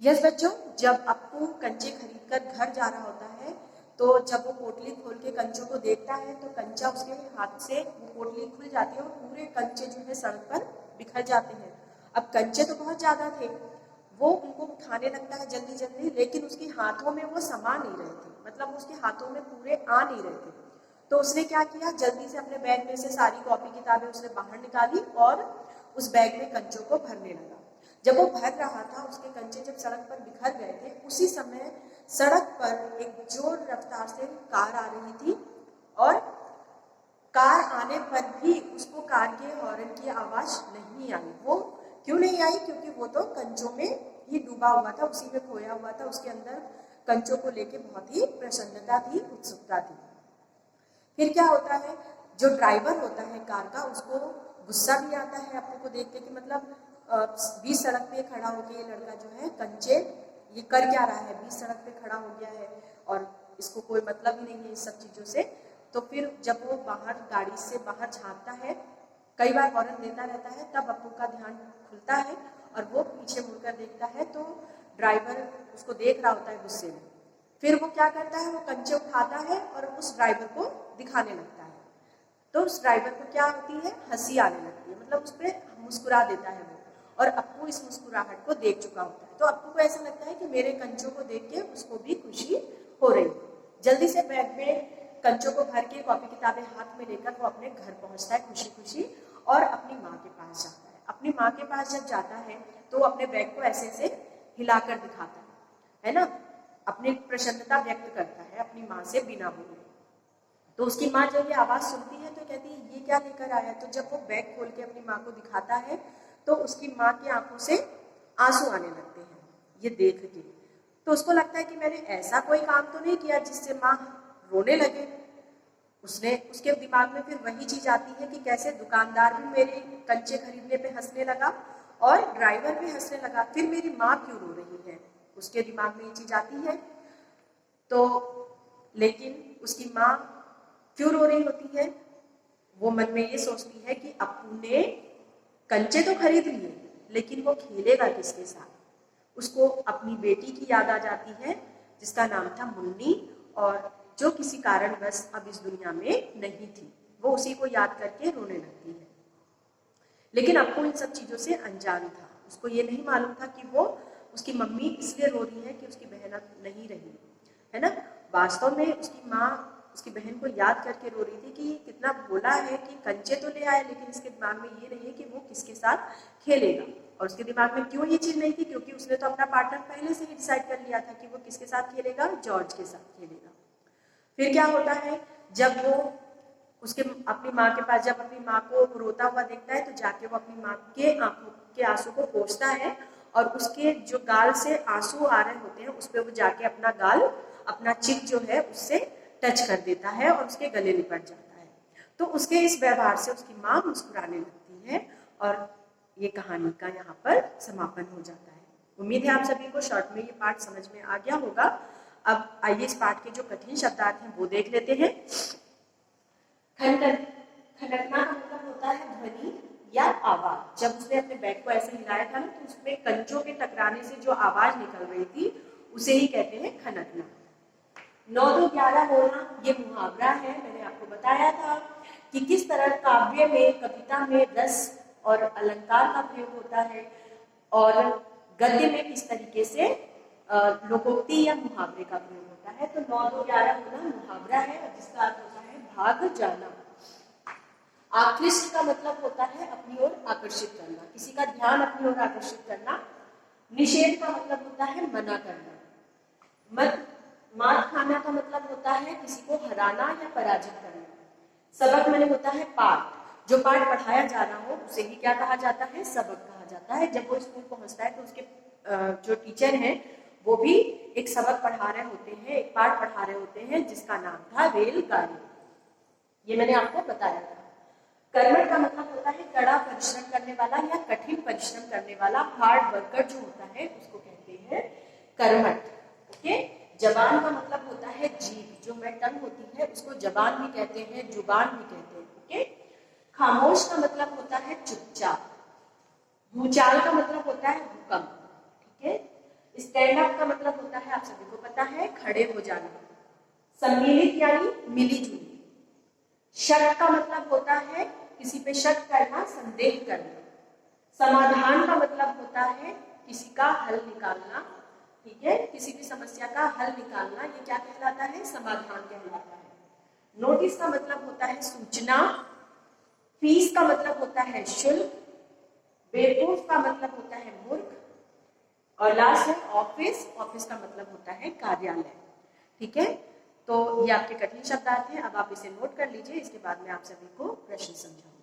Yes बच्चों, जब अप्पू कंचे खरीद कर घर जा रहा होता है तो जब वो पोटली खोल के कंचों को देखता है तो कंचा उसके हाथ से वो पोटली खुल जाती है और पूरे कंचे जो है सड़क पर बिखर जाते हैं। अब कंचे तो बहुत ज्यादा थे, वो उनको उठाने लगता है जल्दी जल्दी, लेकिन उसके हाथों में वो समा नहीं रहे थे, मतलब उसके हाथों में पूरे आ नहीं रहे थे। तो उसने क्या किया, जल्दी से अपने बैग में से सारी कॉपी किताबें उसने बाहर निकाली और उस बैग में कंचों को भरने लगा। जब वो भर रहा था, उसके कंचे जब सड़क पर बिखर गए थे, उसी समय सड़क पर एक जोर रफ्तार से कार आ रही थी और कार आने पर भी उसको कार के हॉर्न की आवाज नहीं आई। वो क्यों नहीं आई? क्योंकि वो तो कंचों में ही डूबा हुआ था, उसी में खोया हुआ था। उसके अंदर कंचों को लेके बहुत ही प्रसन्नता थी, उत्सुकता थी। फिर क्या होता है, जो ड्राइवर होता है कार का, उसको गुस्सा भी आता है अप्पू को देख के कि मतलब बीच सड़क पे खड़ा होके ये लड़का जो है कंचे ये कर क्या रहा है, बीच सड़क पे खड़ा हो गया है और इसको कोई मतलब ही नहीं है इस सब चीजों से। तो फिर जब वो बाहर गाड़ी से बाहर झांकता है, कई बार हॉर्न देता रहता है, तब अप्पू का ध्यान खुलता है और वो पीछे मुड़कर देखता है तो ड्राइवर उसको देख रहा होता है गुस्से में। फिर वो क्या करता है, वो कंचे उठाता है और उस ड्राइवर को दिखाने लगता है। तो उस ड्राइवर को क्या होती है, हंसी आने लगती है, मतलब उस पर मुस्कुरा देता है वो। और अप्पू इस मुस्कुराहट को देख चुका होता है, तो अप्पू को ऐसा लगता है कि मेरे कंचों को देख के उसको भी खुशी हो रही है। जल्दी से बैग में कंचों को भर के कॉपी किताबें हाथ में लेकर वो अपने घर पहुंचता है खुशी खुशी और अपनी माँ के पास जाता है। अपनी माँ के पास जब जाता है तो वो अपने बैग को ऐसे ऐसे हिलाकर दिखाता है ना, अपनी प्रसन्नता व्यक्त करता है अपनी माँ से बिना बोले। तो उसकी माँ जब ये आवाज सुनती है तो कहती है ये क्या लेकर आया है। तो जब वो बैग खोल के अपनी माँ को दिखाता है तो उसकी माँ की आंखों से आंसू आने लगते हैं ये देख के। तो उसको लगता है कि मैंने ऐसा कोई काम तो नहीं किया जिससे माँ रोने लगे। उसके दिमाग में फिर वही चीज आती है कि कैसे दुकानदार भी मेरे कंचे खरीदने पे हंसने लगा और ड्राइवर भी हंसने लगा, फिर मेरी माँ क्यों रो रही है, उसके दिमाग में ये चीज आती है। तो लेकिन उसकी माँ क्यों रो रही होती है, वो मन में ये सोचती है कि अप्पू ने कंचे तो खरीद लिए लेकिन वो खेलेगा किसके साथ। उसको अपनी बेटी की याद आ जाती है जिसका नाम था मुन्नी और जो किसी कारणवश अब इस दुनिया में नहीं थी। वो उसी को याद करके रोने लगती है। लेकिन अप्पू इन सब चीजों से अनजान था, उसको ये नहीं मालूम था कि वो उसकी मम्मी इसलिए रो रही है कि उसकी बहन अब नहीं रही है ना। वास्तव में उसकी माँ उसकी बहन को याद करके रो रही थी कि कितना भोला है कि कंचे तो ले आए लेकिन इसके दिमाग में ये नहीं है कि वो किसके साथ खेलेगा। और उसके दिमाग में क्यों ये चीज नहीं थी, क्योंकि उसने तो अपना पार्टनर पहले से ही डिसाइड कर लिया था कि वो किसके साथ खेलेगा, जॉर्ज के साथ खेलेगा। फिर क्या होता है, जब वो उसके अपनी माँ के पास जब अपनी माँ को रोता हुआ देखता है तो जाके वो अपनी माँ के आंखों के आंसू को पोंछता है और उसके जो गाल से आंसू आ रहे होते हैं उस पर वो जाके अपना गाल अपना चिक जो है उससे टच कर देता है और उसके गले लिपट जाता है। तो उसके इस व्यवहार से उसकी माँ मुस्कुराने लगती है और ये कहानी का यहाँ पर समापन हो जाता है। उम्मीद है आप सभी को शॉर्ट में ये पाठ समझ में आ गया होगा। अब आइए इस पाठ के जो कठिन शब्दार्थ हैं वो देख लेते हैं। खनकना का मतलब होता है ध्वनि या आवाज। जब उसने अपने बैग को ऐसे हिलाया था ना तो उसमें कंचों के टकराने से जो आवाज निकल रही थी उसे ही कहते हैं खनकना। 9 2 11 होना ये मुहावरा है। मैंने आपको बताया था कि किस तरह काव्य में कविता में रस और अलंकार का प्रयोग होता है और गद्य में किस तरीके से लोकोक्ति या मुहावरे का प्रयोग होता है। तो 9 2 11 होना मुहावरा है जिसका अर्थ होता है भाग जाना। आकृष्ट का मतलब होता है अपनी ओर आकर्षित करना, किसी का ध्यान अपनी ओर आकर्षित करना। निषेध का मतलब होता है मना करना। मात खाना का मतलब होता है किसी को हराना या पराजित करना। सबक माने होता है पाठ, जो पाठ पढ़ाया जा रहा हो उसे ही क्या कहा जाता है, सबक कहा जाता है। जब वो स्कूल पहुंचता है तो उसके जो टीचर हैं वो भी एक सबक पढ़ा रहे होते हैं, एक पाठ पढ़ा रहे होते हैं जिसका नाम था रेलगाड़ी। ये मैंने आपको बताया था। कर्मठ का मतलब होता है कड़ा परिश्रम करने वाला या कठिन परिश्रम करने वाला, हार्ड वर्कर जो होता है उसको कहते हैं कर्मठ। ओके। जबान का मतलब होता है जीभ, जो में टंग होती है उसको जबान भी कहते हैं, जुबान भी कहते हैं। ओके। खामोश का मतलब होता है चुपचाप। भूचाल का मतलब होता है भूकंप। ठीक है। स्टैंड अप का मतलब होता है, आप सभी को पता है, खड़े हो जाना। सम्मिलित यानी मिली जुली। शक का मतलब होता है किसी पे शक करना, संदेह करना। समाधान का मतलब होता है किसी का हल निकालना, ठीक है, किसी भी समस्या का हल निकालना, ये क्या कहलाता है, समाधान कहलाता है। नोटिस का मतलब होता है सूचना। फीस का मतलब होता है शुल्क। बेवकूफ का मतलब होता है मूर्ख। और लास्ट है ऑफिस। ऑफिस का मतलब होता है कार्यालय, ठीक है। तो ये आपके कठिन शब्दार्थ हैं, अब आप इसे नोट कर लीजिए, इसके बाद में आप सभी को प्रश्न समझाऊंगी।